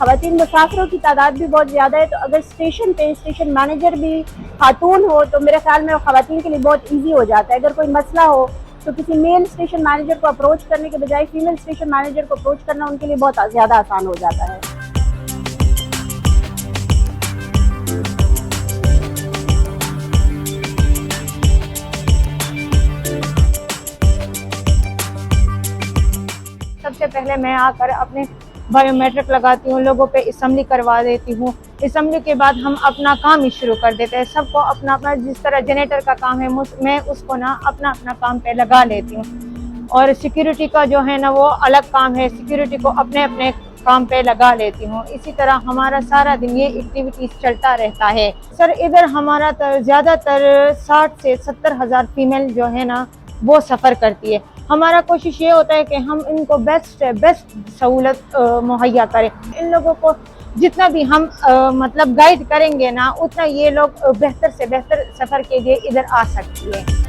ख़वातीन मुसाफिरों की तादाद भी बहुत ज़्यादा है, तो अगर स्टेशन पे स्टेशन मैनेजर भी खातून हो तो मेरे ख्याल में ख़वातीन के लिए बहुत ईजी हो जाता है। अगर कोई मसला हो तो किसी मेल स्टेशन मैनेजर को अप्रोच करने के बजाय फीमेल स्टेशन मैनेजर को अप्रोच करना उनके लिए बहुत ज़्यादा आसान हो जाता है। सबसे पहले मैं आकर अपने बायोमेट्रिक लगाती हूँ, लोगों पे असेंबली करवा देती हूँ। असेंबली के बाद हम अपना काम ही शुरू कर देते हैं। सबको अपना अपना, जिस तरह जनरेटर का काम है मैं उसको ना अपना अपना काम पे लगा लेती हूँ, और सिक्योरिटी का जो है ना वो अलग काम है, सिक्योरिटी को अपने अपने काम पे लगा लेती हूँ। इसी तरह हमारा सारा दिन ये एक्टिविटीज चलता रहता है। सर इधर हमारा ज़्यादातर 60 से 70 हज़ार फीमेल जो है ना वो सफ़र करती है। हमारा कोशिश ये होता है कि हम इनको बेस्ट सहूलत मुहैया करें। इन लोगों को जितना भी हम मतलब गाइड करेंगे ना, उतना ये लोग बेहतर से बेहतर सफ़र के लिए इधर आ सकती है।